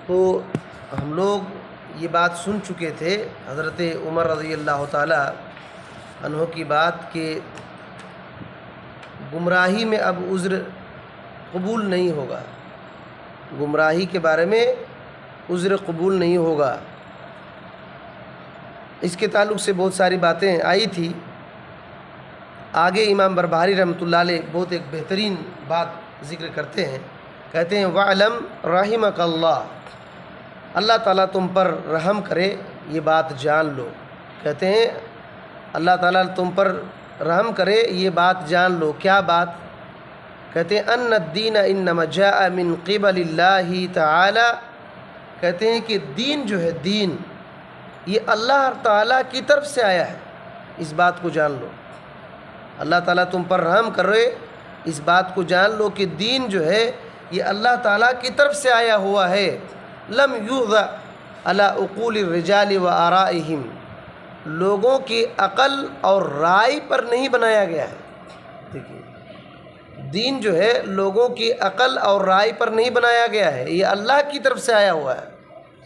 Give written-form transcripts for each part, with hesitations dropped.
تو ہم لوگ یہ بات سن چکے تھے حضرت عمر رضی اللہ تعالی عنہ کی بات کہ گمراہی میں اب عذر قبول نہیں ہوگا، گمراہی کے بارے میں عذر قبول نہیں ہوگا۔ اس کے تعلق سے بہت ساری باتیں آئی تھی۔ آگے امام بربہاری رحمۃ اللہ علیہ بہت ایک بہترین بات ذکر کرتے ہیں، کہتے ہیں وَعْلَمْ رَحِمَكَ اللَّهُ، اللہ تعالیٰ تم پر رحم کرے یہ بات جان لو۔ کہتے ہیں اللہ تعالیٰ تم پر رحم کرے یہ بات جان لو۔ کیا بات؟ کہتے ہیں ان الدین انما جاء من قبل اللہ تعالی، کہتے ہیں کہ دین جو ہے، دین یہ اللہ تعالیٰ کی طرف سے آیا ہے، اس بات کو جان لو۔ اللہ تعالیٰ تم پر رحم کرے اس بات کو جان لو کہ دین جو ہے یہ اللہ تعالیٰ کی طرف سے آیا ہوا ہے۔ لم یوضع علی عقول الرجال و آرائہم، لوگوں کی عقل اور رائے پر نہیں بنایا گیا ہے۔ دیکھیے دین جو ہے لوگوں کی عقل اور رائے پر نہیں بنایا گیا ہے، یہ اللہ کی طرف سے آیا ہوا ہے۔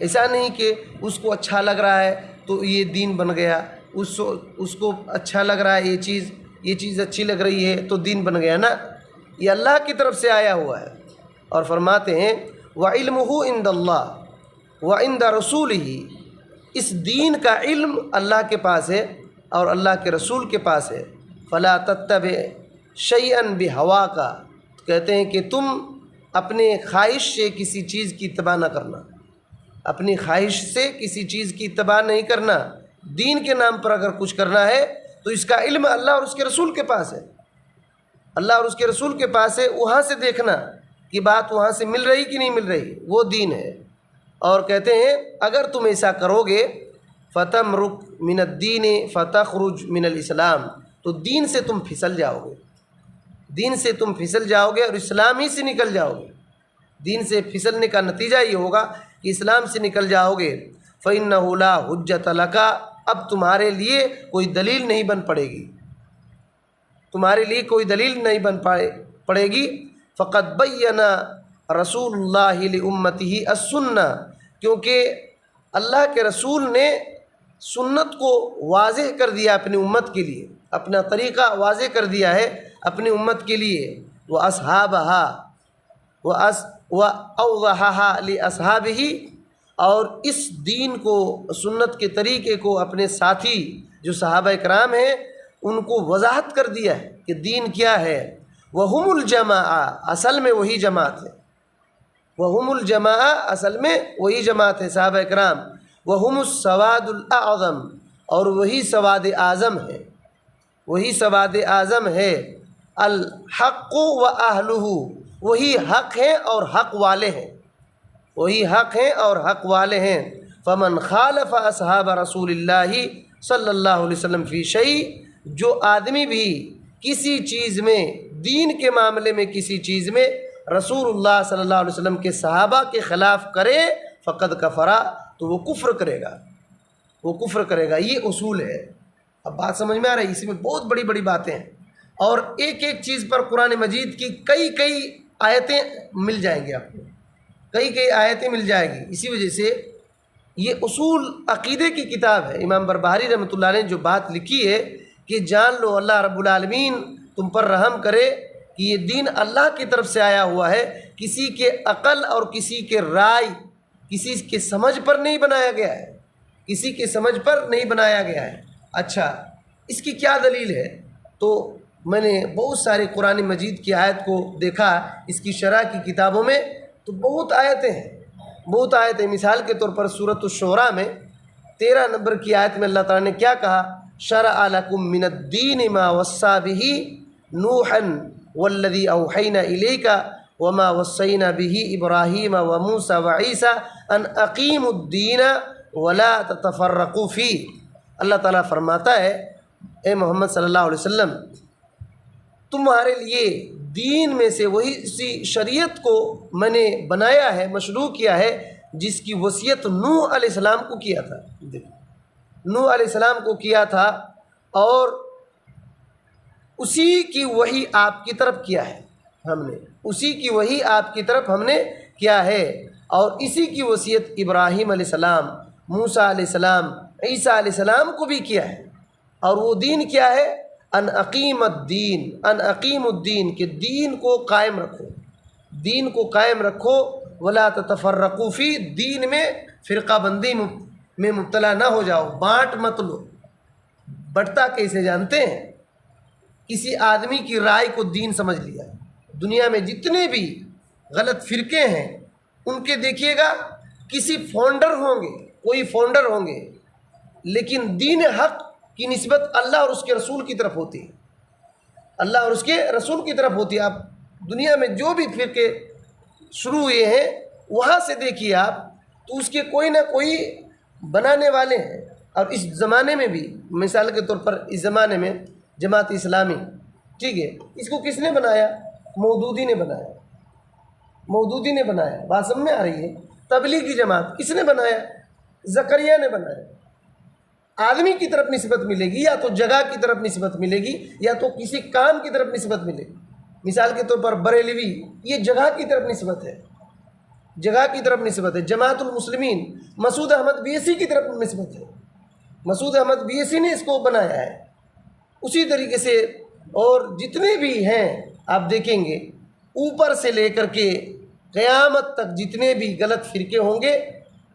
ایسا نہیں کہ اس کو اچھا لگ رہا ہے تو یہ دین بن گیا، اس کو اچھا لگ رہا ہے یہ چیز اچھی لگ رہی ہے تو دین بن گیا، نا، یہ اللہ کی طرف سے آیا ہوا ہے۔ اور فرماتے ہیں وَعِلْمُهُ عِنْدَ اللَّهِ وَعِنْدَ رَسُولِهِ، اس دین کا علم اللہ کے پاس ہے اور اللہ کے رسول کے پاس ہے۔ فَلَا تَتَّبِعْ شَيْئًا بِهَوَاكَ، کہتے ہیں کہ تم اپنے خواہش سے کسی چیز کی اتباع نہ کرنا، اپنی خواہش سے کسی چیز کی اتباع نہیں کرنا۔ دین کے نام پر اگر کچھ کرنا ہے تو اس کا علم اللہ اور اس کے رسول کے پاس ہے، اللہ اور اس کے رسول کے پاس ہے، وہاں سے دیکھنا کہ بات وہاں سے مل رہی کہ نہیں مل رہی، وہ دین ہے۔ اور کہتے ہیں اگر تم ایسا کرو گے فَتَمْرُقْ مِنَ الدِّينِ فَتَخْرُجْ مِنَ الْإِسْلَامِ، تو دین سے تم پھسل جاؤ گے، دین سے تم پھسل جاؤ گے اور اسلام ہی سے نکل جاؤ گے۔ دین سے پھسلنے کا نتیجہ یہ ہوگا کہ اسلام سے نکل جاؤ گے۔ فَإِنَّهُ لَا حُجَّةَ لَكَ، اب تمہارے لیے کوئی دلیل نہیں بن پڑے گی، تمہارے لیے کوئی دلیل نہیں بن پڑے گی۔ فَقَدْ بَيَّنَ رَسُولُ اللَّهِ لِأُمَّتِهِ السُّنَّةَ، کیونکہ اللہ کے رسول نے سنت کو واضح کر دیا اپنی امت کے لیے، اپنا طریقہ واضح کر دیا ہے اپنی امت کے لیے۔ وَأَصْحَابَهَا وَأَوْضَحَهَا لِأَصْحَابِهِ، اور اس دین کو، سنت کے طریقے کو اپنے ساتھی جو صحابہ کرام ہیں ان کو وضاحت کر دیا ہے کہ دین کیا ہے۔ وَهُمُ الْجَمَاعَةُ، اصل میں وہی جماعت ہے، وَهُمُ الْجَمَاعَةُ، اصل میں وہی جماعت ہے صحابہ کرام۔ وَهُمُ السَّوَادُ الْأَعْظَمُ، اور وہی سواد اعظم ہے، وہی سواد اعظم ہے۔ الْحَقُّ وَأَهْلُهُ، وہی حق ہیں اور حق والے ہیں، وہی حق ہیں اور حق والے ہیں۔ فَمَنْ خَالَفَ أَصْحَابَ رَسُولِ اللَّهِ صلی اللہ علیہ وسلم فی شیء، جو آدمی بھی کسی چیز میں، دین کے معاملے میں کسی چیز میں رسول اللہ صلی اللہ علیہ وسلم کے صحابہ کے خلاف کرے فقد کفرا، تو وہ کفر کرے گا، وہ کفر کرے گا۔ یہ اصول ہے۔ اب بات سمجھ میں آ رہی ہے؟ اس میں بہت بڑی بڑی باتیں ہیں، اور ایک ایک چیز پر قرآن مجید کی کئی آیتیں مل جائیں گی، آپ کو کئی آیتیں مل جائیں گی۔ اسی وجہ سے یہ اصول عقیدے کی کتاب ہے۔ امام بربہاری رحمۃ اللہ علیہ نے جو بات لکھی ہے کہ جان لو اللہ رب العالمین تم پر رحم کرے کہ یہ دین اللہ کی طرف سے آیا ہوا ہے، کسی کے عقل اور کسی کے رائے، کسی کے سمجھ پر نہیں بنایا گیا ہے، کسی کے سمجھ پر نہیں بنایا گیا ہے۔ اچھا، اس کی کیا دلیل ہے؟ تو میں نے بہت سارے قرآن مجید کی آیت کو دیکھا، اس کی شرح کی کتابوں میں تو بہت آیتیں ہیں، بہت آیتیں۔ مثال کے طور پر سورۃ الشعراء میں 13 نمبر کی آیت میں اللہ تعالیٰ نے کیا کہا؟ شرع لکم من الدین ما وصی بہ نوحا والذی اوحینا الیک وما وصینا بہ ابراہیم وموسیٰ وعیسیٰ ان اقیموا الدین ولا تتفرقوا فیہ۔ اللہ تعالیٰ فرماتا ہے اے محمد صلی اللہ علیہ وسلم، تمہارے لیے دین میں سے وہی سی شریعت کو میں نے بنایا ہے، مشروع کیا ہے، جس کی وصیت نوح علیہ السلام کو کیا تھا، نوح علیہ السلام کو کیا تھا، اور اسی کی وحی آپ کی طرف کیا ہے ہم نے، اسی کی وحی آپ کی طرف ہم نے کیا ہے۔ اور اسی کی وصیت ابراہیم علیہ السلام، موسیٰ علیہ السلام، عیسیٰ علیہ السلام کو بھی کیا ہے۔ اور وہ دین کیا ہے؟ ان اقیم الدین، ان اقیم الدین، کہ دین کو قائم رکھو، دین کو قائم رکھو، ولا تتفرقوا فی، دین میں فرقہ بندی میں مبتلا نہ ہو جاؤ، بانٹ مت لو۔ بٹتا کیسے جانتے ہیں؟ کسی آدمی کی رائے کو دین سمجھ لیا۔ دنیا میں جتنے بھی غلط فرقے ہیں ان کے دیکھیے گا کسی فاؤنڈر ہوں گے، کوئی فاؤنڈر ہوں گے، لیکن دین حق کی نسبت اللہ اور اس کے رسول کی طرف ہوتی ہے، اللہ اور اس کے رسول کی طرف ہوتی ہے۔ آپ دنیا میں جو بھی فرقے شروع ہوئے ہیں وہاں سے دیکھیے آپ، تو اس کے کوئی نہ کوئی بنانے والے ہیں۔ اور اس زمانے میں بھی، مثال کے طور پر اس زمانے میں جماعت اسلامی، ٹھیک ہے، اس کو کس نے بنایا؟ مودودی نے بنایا، مودودی نے بنایا، بات سمجھ میں آ رہی ہے؟ تبلیغی جماعت کس نے بنایا؟ زکریا نے بنایا۔ آدمی کی طرف نسبت ملے گی، یا تو جگہ کی طرف نسبت ملے گی، یا تو کسی کام کی طرف نسبت ملے گی۔ مثال کے طور پر بریلوی، یہ جگہ کی طرف نسبت ہے، جگہ کی طرف نسبت ہے۔ جماعت المسلمین، مسعود احمد بیسی کی طرف نسبت ہے، مسعود احمد بیسی نے اس کو بنایا ہے۔ اسی طریقے سے اور جتنے بھی ہیں آپ دیکھیں گے، اوپر سے لے کر کے قیامت تک جتنے بھی غلط فرقے ہوں گے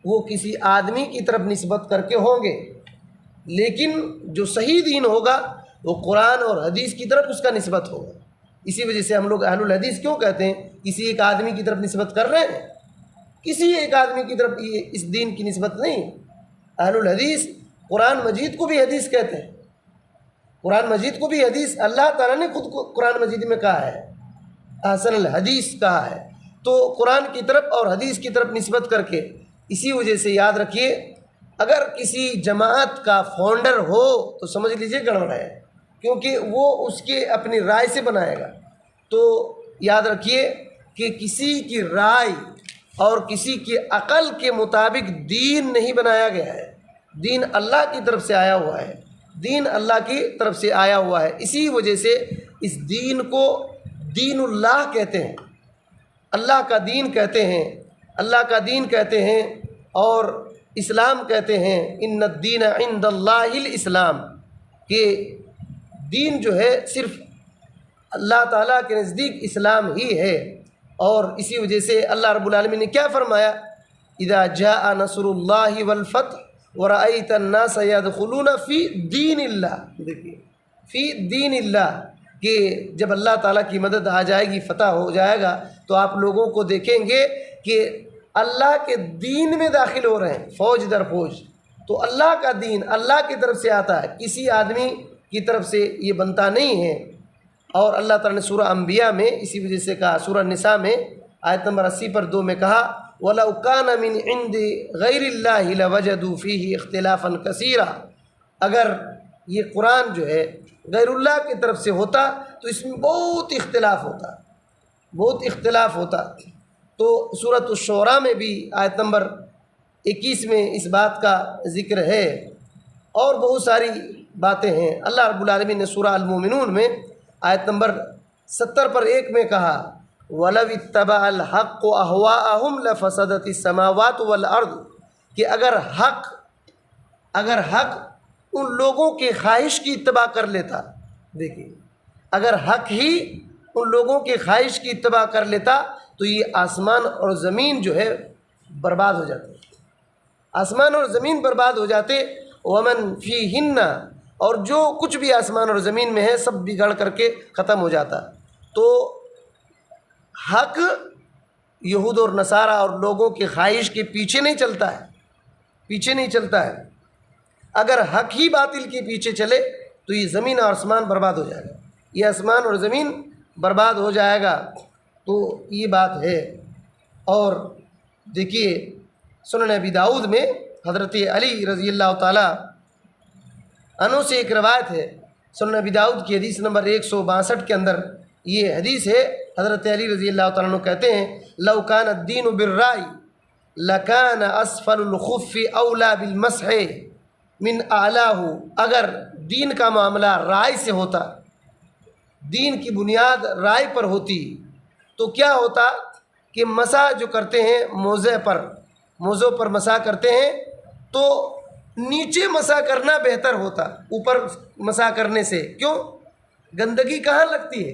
وہ کسی آدمی کی طرف نسبت کر کے ہوں گے، لیکن جو صحیح دین ہوگا وہ قرآن اور حدیث کی طرف اس کا نسبت ہوگا۔ اسی وجہ سے ہم لوگ اہل الحدیث کیوں کہتے ہیں؟ کسی ایک آدمی کی طرف نسبت کر رہے ہیں، کسی ایک آدمی کی طرف یہ اس دین کی نسبت نہیں۔ اہل الحدیث قرآن مجید کو بھی حدیث کہتے ہیں، قرآن مجید کو بھی حدیث، اللہ تعالیٰ نے خود کو قرآن مجید میں کہا ہے، احسن الحدیث کہا ہے۔ تو قرآن کی طرف اور حدیث کی طرف نسبت کر کے، اسی وجہ سے یاد رکھیے اگر کسی جماعت کا فاؤنڈر ہو تو سمجھ لیجئے گڑبڑ ہے، کیونکہ وہ اس کے اپنی رائے سے بنائے گا۔ تو یاد رکھیے کہ کسی کی رائے اور کسی کی عقل کے مطابق دین نہیں بنایا گیا ہے، دین اللہ کی طرف سے آیا ہوا ہے، دین اللہ کی طرف سے آیا ہوا ہے۔ اسی وجہ سے اس دین کو دین اللہ کہتے ہیں، اللہ کا دین کہتے ہیں، اللہ کا دین کہتے ہیں، اور اسلام کہتے ہیں۔ ان الدین عند اللہ الاسلام، کہ دین جو ہے صرف اللہ تعالیٰ کے نزدیک اسلام ہی ہے۔ اور اسی وجہ سے اللہ رب العالمین نے کیا فرمایا؟ اذا جاء نصر اللہ والفتح ورأیت الناس يدخلون فی دین اللہ، دیکھیے فی دین اللہ، کہ جب اللہ تعالیٰ کی مدد آ جائے گی، فتح ہو جائے گا، تو آپ لوگوں کو دیکھیں گے کہ اللہ کے دین میں داخل ہو رہے ہیں، فوج در فوج۔ تو اللہ کا دین اللہ کی طرف سے آتا ہے، کسی آدمی کی طرف سے یہ بنتا نہیں ہے۔ اور اللہ تعالیٰ نے سورہ انبیاء میں اسی وجہ سے کہا، سورہ نساء میں آیت نمبر 80 میں کہا وَلَوْ كَانَ مِنْ عِنْدِ غَيْرِ اللَّهِ لَوَجَدُوا فِيهِ اخْتِلَافًا كَثِيرًا، اگر یہ قرآن جو ہے غیر اللہ کی طرف سے ہوتا تو اس میں بہت اختلاف ہوتا، بہت اختلاف ہوتا۔ تو سورۃ الشعراء میں بھی آیت نمبر 21 میں اس بات کا ذکر ہے، اور بہت ساری باتیں ہیں۔ اللہ رب العالمین نے سورہ المومنون میں آیت نمبر 70 پر 1 میں کہا وَلَوِ اتَّبَعَ الْحَقُّ أَهْوَاءَهُمْ لَفَسَدَتِ السَّمَاوَاتُ وَالْأَرْضُ، کہ اگر حق ان لوگوں کے خواہش کی اتباع کر لیتا، دیکھیے اگر حق ہی ان لوگوں کے خواہش کی اتباع کر لیتا تو یہ آسمان اور زمین جو ہے برباد ہو جاتے، آسمان اور زمین برباد ہو جاتے۔ وَمَن فِيهِنَّ، اور جو کچھ بھی آسمان اور زمین میں ہے سب بگڑ کر کے ختم ہو جاتا۔ تو حق یہود اور نصارہ اور لوگوں کی خواہش کے پیچھے نہیں چلتا ہے، پیچھے نہیں چلتا ہے۔ اگر حق ہی باطل کے پیچھے چلے تو یہ زمین اور آسمان برباد ہو جائے گا، یہ آسمان اور زمین برباد ہو جائے گا۔ تو یہ بات ہے۔ اور دیکھیے سنن ابی داؤد میں حضرت علی رضی اللہ تعالیٰ عنہ سے ایک روایت ہے، سنن ابی داؤد کی حدیث نمبر 162 کے اندر یہ حدیث ہے۔ حضرت علی رضی اللہ تعالیٰ عنہ کہتے ہیں لو کان الدین بالرأی لکان اسفل الخف اولا بالمسح من اعلاہ، اگر دین کا معاملہ رائے سے ہوتا، دین کی بنیاد رائے پر ہوتی، تو کیا ہوتا کہ مسح جو کرتے ہیں موزوں پر مسح کرتے ہیں تو نیچے مسح کرنا بہتر ہوتا اوپر مسح کرنے سے. کیوں؟ گندگی کہاں لگتی ہے؟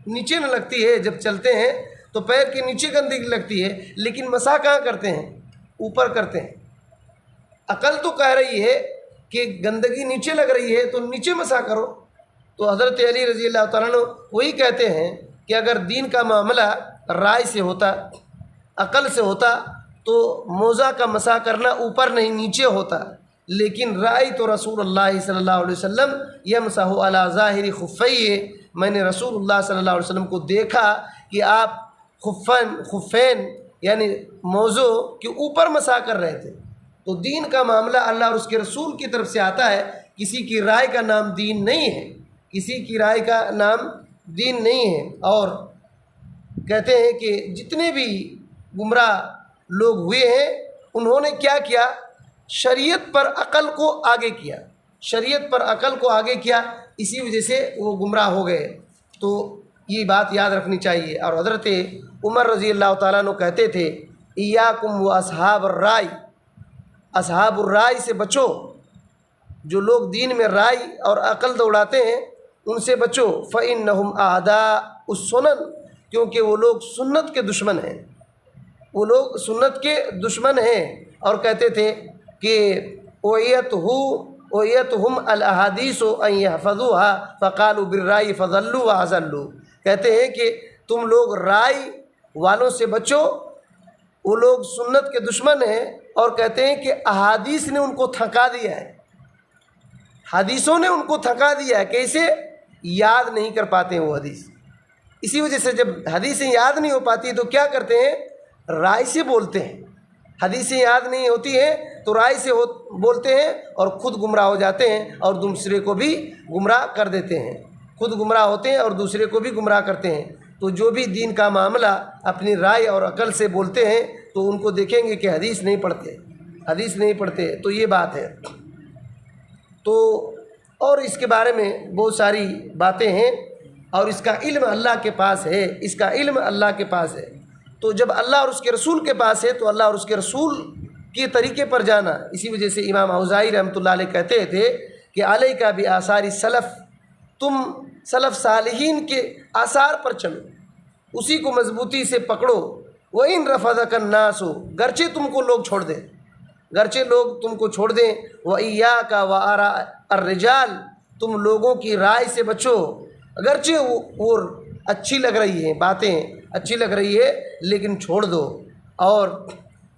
نیچے نہ لگتی ہے. جب چلتے ہیں تو پیر کے نیچے گندگی لگتی ہے، لیکن مسح کہاں کرتے ہیں؟ اوپر کرتے ہیں. عقل تو کہہ رہی ہے کہ گندگی نیچے لگ رہی ہے تو نیچے مسح کرو. تو حضرت علی رضی اللہ تعالیٰ عنہ وہی کہتے ہیں کہ اگر دین کا معاملہ رائے سے ہوتا، عقل سے ہوتا، تو موزہ کا مسح کرنا اوپر نہیں نیچے ہوتا. لیکن رأیت رسول اللہ صلی اللہ علیہ وسلم یمسح علی ظاہر خفیہ، میں نے رسول اللہ صلی اللہ علیہ وسلم کو دیکھا کہ آپ خفین یعنی موزوں کے اوپر مسح کر رہے تھے. تو دین کا معاملہ اللہ اور اس کے رسول کی طرف سے آتا ہے. کسی کی رائے کا نام دین نہیں ہے، کسی کی رائے کا نام دین نہیں ہے. اور کہتے ہیں کہ جتنے بھی گمراہ لوگ ہوئے ہیں انہوں نے کیا کیا؟ شریعت پر عقل کو آگے کیا، شریعت پر عقل کو آگے کیا، اسی وجہ سے وہ گمراہ ہو گئے. تو یہ بات یاد رکھنی چاہیے. اور حضرت عمر رضی اللہ تعالیٰ عنہ کہتے تھے ایاکم و اصحاب الرائے، اصحاب الرائے سے بچو. جو لوگ دین میں رائے اور عقل دوڑاتے ہیں ان سے بچو. فإنہم اعداء السنن، کیونکہ وہ لوگ سنت کے دشمن ہیں، وہ لوگ سنت کے دشمن ہیں. اور کہتے تھے کہ اویتہم الاحادیث ان یحفظوها فقالوا بالرائے فضلوا واضلوا. کہتے ہیں کہ تم لوگ رائے والوں سے بچو، وہ لوگ سنت کے دشمن ہیں. اور کہتے ہیں کہ احادیث نے ان کو تھکا دیا ہے، حدیثوں نے ان کو تھکا دیا ہے. کیسے؟ یاد نہیں کر پاتے ہیں وہ حدیث. اسی وجہ سے جب حدیثیں یاد نہیں ہو پاتی تو کیا کرتے ہیں؟ رائے سے بولتے ہیں. حدیثیں یاد نہیں ہوتی ہیں تو رائے سے بولتے ہیں اور خود گمراہ ہو جاتے ہیں اور دوسرے کو بھی گمراہ کر دیتے ہیں. خود گمراہ ہوتے ہیں اور دوسرے کو بھی گمراہ کرتے ہیں. تو جو بھی دین کا معاملہ اپنی رائے اور عقل سے بولتے ہیں تو ان کو دیکھیں گے کہ حدیث نہیں پڑھتے. تو یہ بات ہے. تو اور اس کے بارے میں بہت ساری باتیں ہیں اور اس کا علم اللہ کے پاس ہے، اس کا علم اللہ کے پاس ہے. تو جب اللہ اور اس کے رسول کے پاس ہے تو اللہ اور اس کے رسول کے طریقے پر جانا. اسی وجہ سے امام اوزاعی رحمۃ اللہ علیہ کہتے تھے کہ علیک بآثار سلف، تم سلف صالحین کے آثار پر چلو، اسی کو مضبوطی سے پکڑو. وَإِن رَفَضَكَ النَّاسُ، گرچہ تم کو لوگ چھوڑ دیں، گرچہ لوگ تم کو چھوڑ دیں. وَإِيَّاكَ وَآرَاءَ الرِّجَالِ، تم لوگوں کی رائے سے بچو. اگرچہ وہ اچھی لگ رہی ہیں، باتیں اچھی لگ رہی ہے لیکن چھوڑ دو. اور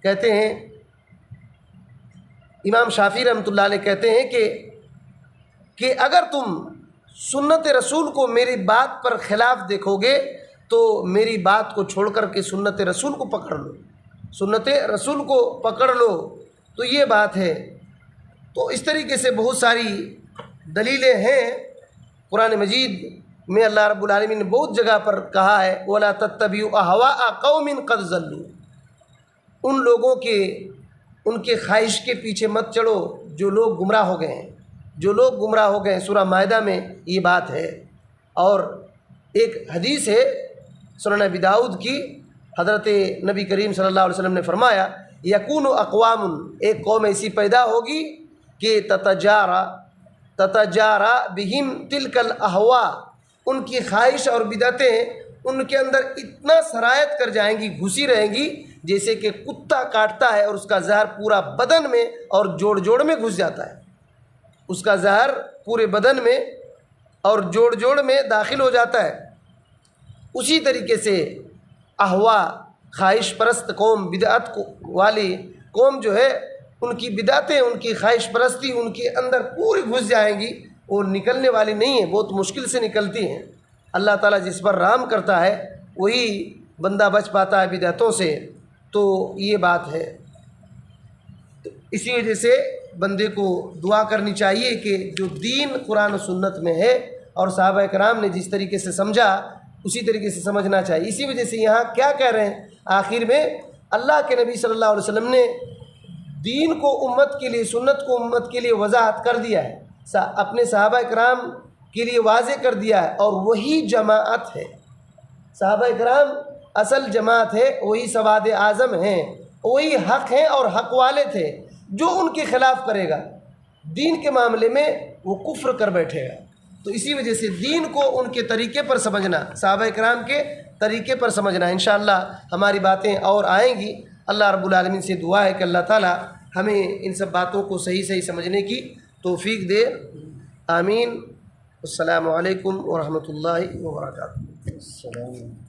کہتے ہیں امام شافعی رحمۃ اللہ علیہ کہتے ہیں کہ اگر تم سنت رسول کو میری بات پر خلاف دیکھو گے تو میری بات کو چھوڑ کر کے سنت رسول کو پکڑ لو، سنت رسول کو پکڑ لو. تو یہ بات ہے. تو اس طریقے سے بہت ساری دلیلیں ہیں. قرآن مجید میں اللہ رب العالمین نے بہت جگہ پر کہا ہے وَلَا تَتَّبِعُوا أَهْوَاءَ قَوْمٍ قَدْ ضَلُّوا، ان لوگوں کے ان کے خواہش کے پیچھے مت چڑھو جو لوگ گمراہ ہو گئے ہیں، جو لوگ گمراہ ہو گئے ہیں. سورہ مائدہ میں یہ بات ہے. اور ایک حدیث ہے سنن ابی داؤد کی، حضرت نبی کریم صلی اللہ علیہ وسلم نے فرمایا یکون اقوام، ایک قوم ایسی پیدا ہوگی کہ تتجارا بہم تلک الاہواء، ان کی خواہش اور بدعتیں ان کے اندر اتنا سرایت کر جائیں گی، گھسی رہیں گی جیسے کہ کتا کاٹتا ہے اور اس کا زہر پورا بدن میں اور جوڑ جوڑ میں گھس جاتا ہے. اس کا زہر پورے بدن میں اور جوڑ جوڑ میں داخل ہو جاتا ہے. اسی طریقے سے احوا، خواہش پرست قوم، بدعت والی قوم جو ہے، ان کی بدعتیں، ان کی خواہش پرستی ان کے اندر پوری گھس جائیں گی. وہ نکلنے والی نہیں ہیں، بہت مشکل سے نکلتی ہیں. اللہ تعالیٰ جس پر رحم کرتا ہے وہی بندہ بچ پاتا ہے بدعتوں سے. تو یہ بات ہے. تو اسی وجہ سے بندے کو دعا کرنی چاہیے کہ جو دین قرآن و سنت میں ہے اور صحابہ کرام نے جس طریقے سے سمجھا اسی طریقے سے سمجھنا چاہیے. اسی وجہ سے یہاں کیا کہہ رہے ہیں آخر میں؟ اللہ کے نبی صلی اللہ علیہ وسلم نے دین کو امت کے لیے، سنت کو امت کے لیے وضاحت کر دیا ہے، اپنے صحابہ کرام کے لیے واضح کر دیا ہے، اور وہی جماعت ہے. صحابہ کرام اصل جماعت ہے وہی سواد اعظم ہیں، وہی حق ہیں اور حق والے تھے. جو ان کے خلاف کرے گا دین کے معاملے میں وہ کفر کر بیٹھے گا. تو اسی وجہ سے دین کو ان کے طریقے پر سمجھنا، صحابہ کرام کے طریقے پر سمجھنا. انشاءاللہ ہماری باتیں اور آئیں گی. اللہ رب العالمین سے دعا ہے کہ اللہ تعالی ہمیں ان سب باتوں کو صحیح سمجھنے کی توفیق دے. آمین. السلام علیکم ورحمۃ اللہ وبرکاتہ.